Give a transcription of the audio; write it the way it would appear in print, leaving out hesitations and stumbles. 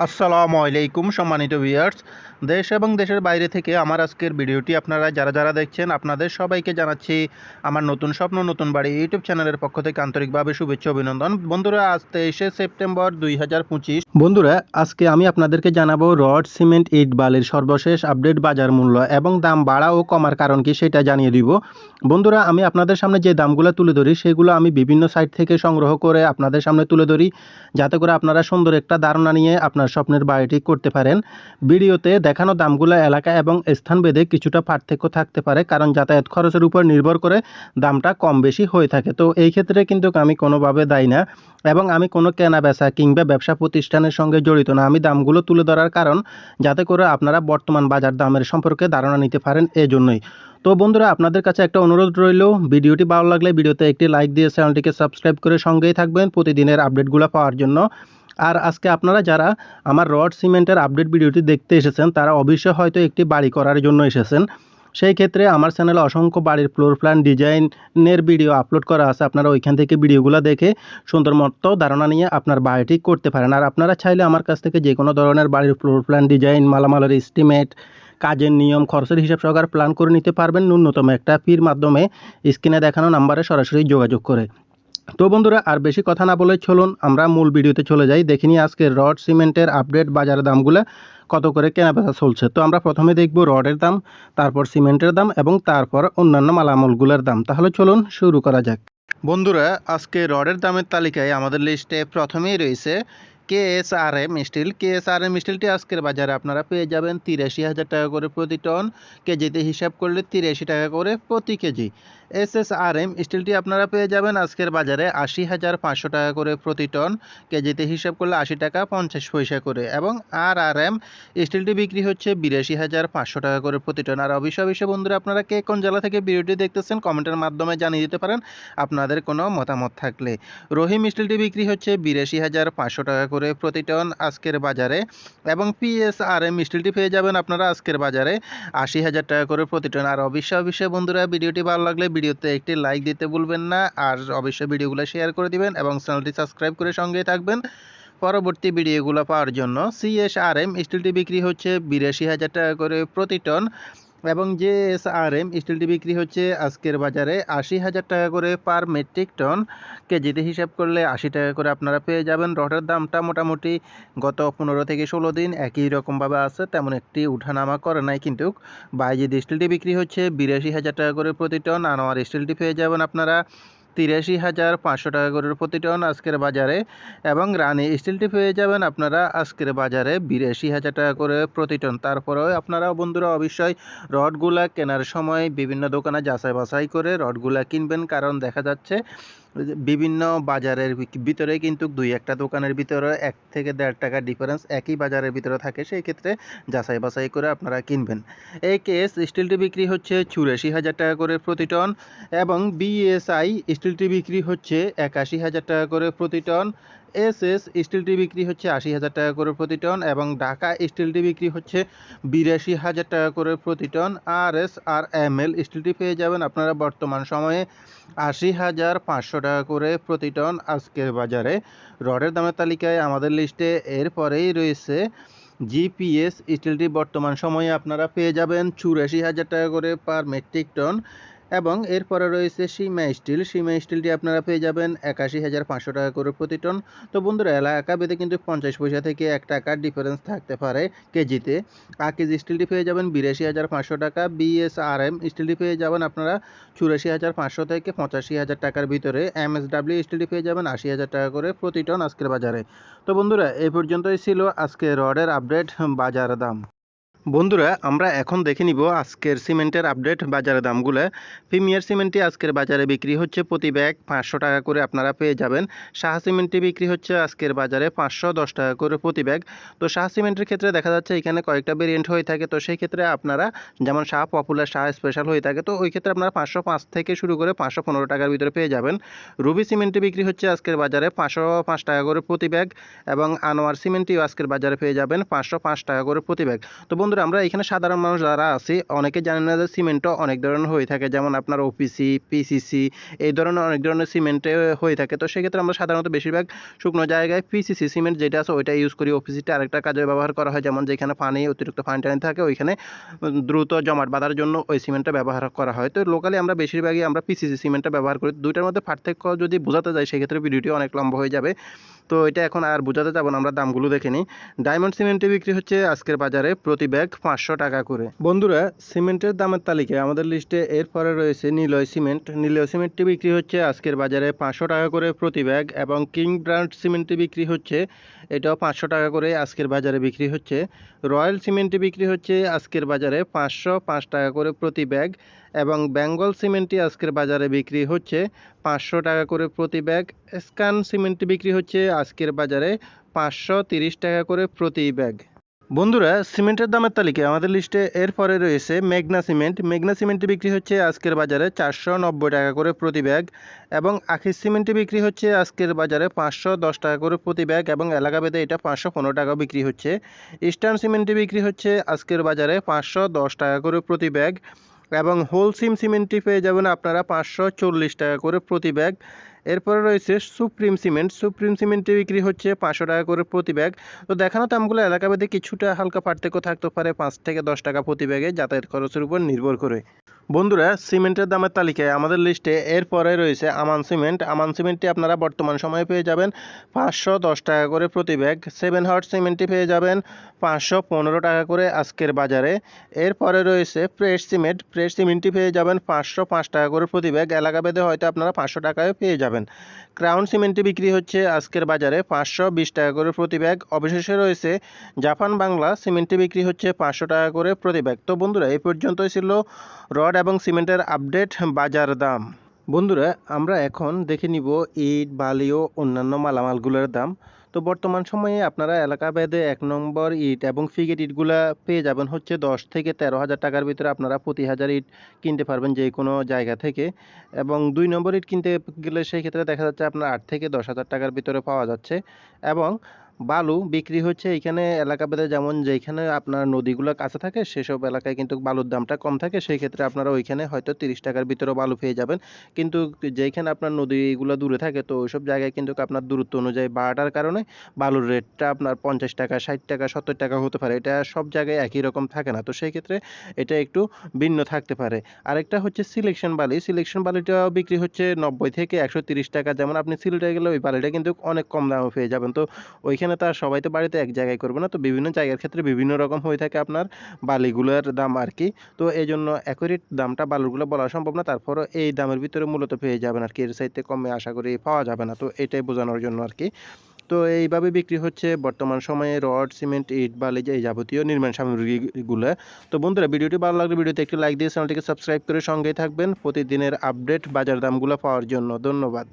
আসসালামু আলাইকুম সম্মানিত ভিউয়ার্স, দেশ এবং দেশের বাইরে থেকে আমার আজকের ভিডিওটি আপনারা যারা দেখছেন আপনাদের সবাইকে জানাচ্ছি আমার নতুন স্বপ্ন নতুন বাড়ি ইউটিউব চ্যানেলের পক্ষ থেকে আন্তরিকভাবে শুভেচ্ছা অভিনন্দন। বন্ধুরা, আজ 23শে সেপ্টেম্বর 2025। বন্ধুরা, আজকে আমি আপনাদেরকে জানাবো রড সিমেন্ট ইট বালির সর্বশেষ আপডেট বাজার মূল্য এবং দাম বাড়া ও কমার কারণ কি সেটা জানিয়ে দিব। বন্ধুরা, আমি আপনাদের সামনে যে দামগুলো তুলে ধরি সেগুলো আমি বিভিন্ন সাইট থেকে সংগ্রহ করে আপনাদের সামনে তুলে ধরি, যাতে করে আপনারা সুন্দর একটা ধারণা নিয়ে আপনার স্বপ্নের বাড়িটি করতে পারেন। ভিডিওতে দেখানো দামগুলো এলাকা এবং স্থানভেদে কিছুটা পার্থক্য থাকতে পারে, কারণ যাতায়াত খরচের উপর নির্ভর করে দামটা কম বেশি হয়ে থাকে। তো এই ক্ষেত্রে কিন্তু আমি কোনোভাবে দায়ী না এবং আমি কোনো কেনা বেচা কিংবা ব্যবসা প্রতিষ্ঠানের সঙ্গে জড়িত না। আমি দামগুলো তুলে ধরার কারণ যাতে করে আপনারা বর্তমান বাজার দামের সম্পর্কে ধারণা নিতে পারেন, এজন্যই। তো বন্ধুরা, আপনাদের কাছে একটা অনুরোধ রইল, ভিডিওটি ভালো লাগলে ভিডিওতে একটি লাইক দিয়ে চ্যানেলটিকে সাবস্ক্রাইব করে সঙ্গেই থাকবেন প্রতিদিনের আপডেটগুলো পাওয়ার জন্য। আর আজকে আপনারা যারা আমার রড সিমেন্টের আপডেট ভিডিওটি দেখতে এসেছেন তারা অবশ্যই হয়তো একটি বাড়ি করার জন্য এসেছেন। সেই ক্ষেত্রে আমার চ্যানেলে অসংখ্য বাড়ির ফ্লোর প্ল্যান ডিজাইনের ভিডিও আপলোড করা আছে, আপনারা ওইখান থেকে ভিডিওগুলো দেখে সুন্দর মতো ধারণা নিয়ে আপনার বাড়িটি করতে পারেন। আর আপনারা চাইলে আমার কাছ থেকে যে কোনো ধরনের বাড়ির ফ্লোর প্ল্যান ডিজাইন, মালামালের এস্টিমেট, কাজের নিয়ম, খরচের হিসাব সহকারে প্ল্যান করে নিতে পারবেন ন্যূনতম একটা ফির মাধ্যমে স্ক্রিনে দেখানো নাম্বারে সরাসরি যোগাযোগ করে। তো বন্ধুরা, আর বেশি কথা না বলে চলুন আমরা মূল ভিডিওতে চলে যাই, দেখে নিই আজকে রড সিমেন্টের আপডেট বাজারের দামগুলো কত করে কেনাবেচা চলছে। তো আমরা প্রথমে দেখব রডের দাম, তারপর সিমেন্টের দাম এবং তারপর অন্যান্য মালামালগুলোর দাম। তাহলে চলুন শুরু করা যাক। বন্ধুরা, আজকে রডের দামের তালিকায় আমাদের লিস্টে প্রথমেই রয়েছে কেএসআরএম স্টিল। কেএসআরএম স্টিলটি আজকের বাজারে আপনারা পেয়ে যাবেন 83,000 টাকা করে প্রতি টন, কেজিতে হিসাব করলে 83 টাকা করে প্রতি কেজি। এসএসআরএম স্টিলটি আপনারা পেয়ে যাবেন আজকের বাজারে 80,500 টাকা করে প্রতি টন, কেজিতে হিসাব করলে 80 টাকা 50 পয়সা করে। এবং আরআরএম স্টিলটি বিক্রি হচ্ছে 82,500 টাকা করে প্রতি টন। আর অবশ্যই বন্ধুরা, আপনারা কে কোন জেলা থেকে ভিডিওটি দেখতেছেন কমেন্টের মাধ্যমে জানিয়ে দিতে পারেন আপনাদের কোনো মতামত থাকলে। রহিম স্টিলটি বিক্রি হচ্ছে 82,500 টাকা করে প্রতি টন আজকের বাজারে। এবং পিএসআরএম স্টিলটি পেয়ে যাবেন আপনারা আজকের বাজারে 80,000 টাকা করে প্রতি টন। আর অবশ্যই বন্ধুরা, ভিডিওটি ভালো লাগলে ভিডিওতে একটি লাইক দিতে ভুলবেন না, আর অবশ্যই ভিডিওগুলো শেয়ার করে দিবেন এবং চ্যানেলটি সাবস্ক্রাইব করে সঙ্গেই থাকবেন পরবর্তী ভিডিওগুলো পাওয়ার জন্য। সিএসআরএম স্টিলটি বিক্রি হচ্ছে 82,000 টাকা করে প্রতি টন এবং জেএসআরএম স্টিলটি বিক্রি হচ্ছে আজকের বাজারে 80,000 টাকা করে পার মেট্রিক টন, কেজিতে হিসাব করলে 80 টাকা করে আপনারা পেয়ে যাবেন। রডের দামটা মোটামুটি গত 15 থেকে 16 দিন একই রকমভাবে আছে, তেমন একটি উঠানামা করে নাই। কিন্তু বাইজিদ স্টিলটি বিক্রি হচ্ছে 82,000 টাকা করে প্রতি টন। আনোয়ার স্টিলটি পেয়ে যাবেন আপনারা 83,500 টাকা করে প্রতি টন আজকের বাজারে। এবং রানী স্টিলটি পেয়ে যাবেন আপনারা আজকের বাজারে 82,000 টাকা করে প্রতি টন। তারপরেও আপনারা বন্ধুরা অবশ্যই রডগুলা কেনার সময় বিভিন্ন দোকানে যাচাই বাছাই করে রডগুলা কিনবেন, কারণ দেখা যাচ্ছে বিভিন্ন বাজারের ভিতরে কিন্তু দুই একটা দোকানের ভিতরে 1 থেকে 1.5 টাকা ডিফারেন্স একই বাজারের ভিতরে থাকে, সেই ক্ষেত্রে যাচাই বাছাই করে আপনারা কিনবেন। এই কেস স্টিলটি বিক্রি হচ্ছে 84,000 টাকা করে প্রতি টন এবং বিএসআই স্টিলটি বিক্রি হচ্ছে 81,000 টাকা করে প্রতি টন। এসএস স্টিলটি বিক্রি হচ্ছে 80,000 টাকা করে প্রতি টন এবং ঢাকা স্টিলটি বিক্রি হচ্ছে 82,000 টাকা করে প্রতি টন। আরএসআরএমএল স্টিলটি পেয়ে যাবেন আপনারা বর্তমান সময়ে 80,500 টাকা করে প্রতি টন আজকের বাজারে। রডের দামের তালিকায় আমাদের লিস্টে এরপরেই রয়েছে জিপিএস স্টিলটি, বর্তমান সময়ে আপনারা পেয়ে যাবেন 84,000 টাকা করে পার মেট্রিক টন। এবং এরপরে রয়েছে সীমা স্টিল। সীমা স্টিলটি আপনারা পেয়ে যাবেন 81,500 টাকা করে প্রতি টন। তো বন্ধুরা, এলাকা ভেদে কিন্তু 50 পয়সা থেকে 1 টাকার ডিফারেন্স থাকতে পারে কেজিতে। আকিজ স্টিলটি পেয়ে যাবেন 82,500 টাকা। বিএসআরএম স্টিলটি পেয়ে যাবেন আপনারা 84,500 থেকে 85,000 টাকার ভিতরে। এমএসডাব্লিউ স্টিলটি পেয়ে যাবেন 80,000 টাকা করে প্রতি টন আজকের বাজারে। তো বন্ধুরা, এই পর্যন্তই ছিল আজকে রডের আপডেট বাজার দাম। বন্ধুরা, আমরা এখন দেখে নিব আজকের সিমেন্টের আপডেট বাজারের দামগুলো। প্রিমিয়ার সিমেন্টটি আজকের বাজারে বিক্রি হচ্ছে প্রতি ব্যাগ 500 টাকা করে আপনারা পেয়ে যাবেন। শাহ সিমেন্টটি বিক্রি হচ্ছে আজকের বাজারে 510 টাকা করে প্রতি ব্যাগ। তো শাহ সিমেন্টের ক্ষেত্রে দেখা যাচ্ছে এখানে কয়েকটা ভেরিয়েন্ট হয়ে থাকে, তো সেই ক্ষেত্রে আপনারা যেমন শাহ পপুলার, শাহ স্পেশাল হয়ে থাকে, তো ওই ক্ষেত্রে আপনারা 505 থেকে শুরু করে 515 টাকার ভিতরে পেয়ে যাবেন। রুবি সিমেন্টটি বিক্রি হচ্ছে আজকের বাজারে 505 টাকা করে প্রতি ব্যাগ এবং আনোয়ার সিমেন্টটিও আজকের বাজারে পেয়ে যাবেন 505 টাকা করে প্রতি ব্যাগ। তো বন্ধুরা আমরা এখানে সাধারণ মানুষ যারা আছি অনেকে জানেন না যে সিমেন্টও অনেক ধরনের হয়ে থাকে, যেমন আপনার ওপিসি, পিসিসি এই ধরনের অনেক ধরনের সিমেন্টে হয়ে থাকে। তো সেক্ষেত্রে আমরা সাধারণত বেশিরভাগ শুকনো জায়গায় পিসিসি সিমেন্ট যেটা আছে ওইটা ইউজ করি। ওপিসিটা আরেকটা কাজে ব্যবহার করা হয়, যেমন যেখানে অতিরিক্ত পানি টানি থাকে ওইখানে দ্রুত জমাট বাঁধার জন্য ওই সিমেন্টটা ব্যবহার করা হয়। তো লোকালি আমরা বেশিরভাগই আমরা পিসিসি সিমেন্টটা ব্যবহার করি। দুইটার মধ্যে পার্থক্য যদি বোঝাতে যাই সেক্ষেত্রে ভিডিওটি অনেক লম্বা হয়ে যাবে, তো এটা এখন আর বোঝাতে যাব না, আমরা দামগুলো দেখে নিই। ডায়মন্ড সিমেন্টে বিক্রি হচ্ছে আজকের বাজারে প্রতি ব্যাগ 500 টাকা করে। বন্ধুরা সিমেন্টের দামের তালিকায় আমাদের লিস্টে এরপরে রয়েছে নিলয় সিমেন্ট। নিলয় সিমেন্টটি বিক্রি হচ্ছে আজকের বাজারে 500 টাকা করে প্রতি ব্যাগ, এবং কিং ব্র্যান্ড সিমেন্টটি বিক্রি হচ্ছে এটাও 500 টাকা করে আজকের বাজারে বিক্রি হচ্ছে। রয়্যাল সিমেন্টটি বিক্রি হচ্ছে আজকের বাজারে 505 টাকা করে প্রতি ব্যাগ, এবং বেঙ্গল সিমেন্টটি আজকের বাজারে বিক্রি হচ্ছে 500 টাকা করে প্রতি ব্যাগ। স্ক্যান সিমেন্টটি বিক্রি হচ্ছে আজকের বাজারে 530 টাকা করে প্রতি ব্যাগ। বন্ধুরা সিমেন্টের দামের তালিকায় আমাদের লিস্টে এরপরে রয়েছে মেঘনা সিমেন্ট। মেঘনা সিমেন্টটি বিক্রি হচ্ছে আজকের বাজারে 490 টাকা করে প্রতি ব্যাগ, এবং আখির সিমেন্টটি বিক্রি হচ্ছে আজকের বাজারে 510 টাকা করে প্রতি ব্যাগ, এবং এলাকাভেদে এটা 515 টাকা বিক্রি হচ্ছে। ইস্টার্ন সিমেন্টটি বিক্রি হচ্ছে আজকের বাজারে 510 টাকা করে প্রতি ব্যাগ, এবং হোলসিম সিমেন্টটি পেয়ে যাবেন আপনারা 540 টাকা করে প্রতি ব্যাগ। এরপরে রয়েছে সুপ্রিম সিমেন্ট। সুপ্রিম সিমেন্টটি বিক্রি হচ্ছে 500 টাকা করে প্রতি ব্যাগ। তো দেখানো দামগুলো এলাকাভেদে কিছুটা হালকা পার্থক্য থাকতে পারে, 5 থেকে 10 টাকা প্রতি ব্যাগে যাতায়াত খরচের উপর নির্ভর করে। বন্ধুরা সিমেন্টের দামের তালিকায় আমাদের লিস্টে এরপরে রয়েছে আমান সিমেন্ট। আমান সিমেন্টটি আপনারা বর্তমান সময়ে পেয়ে যাবেন 510 টাকা করে প্রতি ব্যাগ। 7 হট সিমেন্টটি পেয়ে যাবেন 515 টাকা করে আজকের বাজারে। এরপরে রয়েছে প্রেস সিমেন্ট। প্রেস সিমেন্টটি পেয়ে যাবেন 505 টাকা করে প্রতি ব্যাগ, এলাকাভেদে হয়তো আপনারা 500 টাকায় পেয়ে যাবেন। ক্রাউন সিমেন্টটি বিক্রি হচ্ছে আজকের বাজারে 520 টাকা করে প্রতি ব্যাগ। অবশেষে রয়েছে জাপান বাংলা সিমেন্টটি বিক্রি হচ্ছে 500 টাকা করে প্রতি ব্যাগ। তো বন্ধুরা এই পর্যন্তই ছিল রড এবং সিমেন্টের আপডেট বাজার দাম। বন্ধুরা আমরা এখন দেখে নিব ইট, বালি ও অন্যান্য মালামালগুলোর দাম। তো বর্তমান সময়ে আপনারা এলাকা ভেদে 1 নম্বর ইট এবং ফিগেট ইটগুলা পেয়ে যাবেন হচ্ছে 10 থেকে 13 হাজার টাকার ভিতরে। আপনারা প্রতি হাজার ইট কিনতে পারবেন যে কোনো জায়গা থেকে, এবং 2 নম্বর ইট কিনতে গেলে সেই ক্ষেত্রে দেখা যাচ্ছে আপনার 8 থেকে 10 হাজার টাকার ভিতরে পাওয়া যাচ্ছে। এবং বালু বিক্রি হচ্ছে এইখানে এলাকাভেদে, যেমন যেখানে আপনার নদীগুলো কাছে থাকে সেসব এলাকায় কিন্তু বালুর দামটা কম থাকে, সেই ক্ষেত্রে আপনারা ওইখানে হয়তো 30 টাকার ভিতরে বালু পেয়ে যাবেন। কিন্তু যেখানে আপনার নদীগুলো দূরে থাকে তো ওইসব জায়গায় কিন্তু আপনার দূরত্ব অনুযায়ী বাড়ার কারণে বালুর রেটটা আপনার 50 টাকা, 60 টাকা, 70 টাকা হতে পারে। এটা সব জায়গায় একই রকম থাকে না, তো সেই ক্ষেত্রে এটা একটু ভিন্ন থাকতে পারে। আরেকটা হচ্ছে সিলেকশন বালি। সিলেকশন বালিটাও বিক্রি হচ্ছে 90 থেকে 130 টাকা। যেমন আপনি সিলেটে গেলে ওই বালিটা কিন্তু অনেক কম দামে পেয়ে যাবেন। তো ওইখানে তো আর সবাই তো বাড়িতে এক জায়গায় করবে না, তো বিভিন্ন জায়গার ক্ষেত্রে বিভিন্ন রকম হয়ে থাকে আপনার বালিগুলোর দাম আর কি। তো এই জন্য অ্যাকুরেট দামটা বালুগুলো বলা সম্ভব না, তারপরও এই দামের ভিতরে মূলত পেয়ে যাবেন আর কি, এর চাইতে কমে আশা করি পাওয়া যাবে না। তো এটাই বোঝানোর জন্য আর কি। তো এইভাবে বিক্রি হচ্ছে বর্তমান সময়ে রড, সিমেন্ট, ইট, বালি এই যাবতীয় নির্মাণ সামগ্রীগুলো। তো বন্ধুরা ভিডিওটি ভালো লাগলে ভিডিওতে একটি লাইক দিয়ে চ্যানেলটিকে সাবস্ক্রাইব করে সঙ্গেই থাকবেন প্রতিদিনের আপডেট বাজার দামগুলো পাওয়ার জন্য। ধন্যবাদ।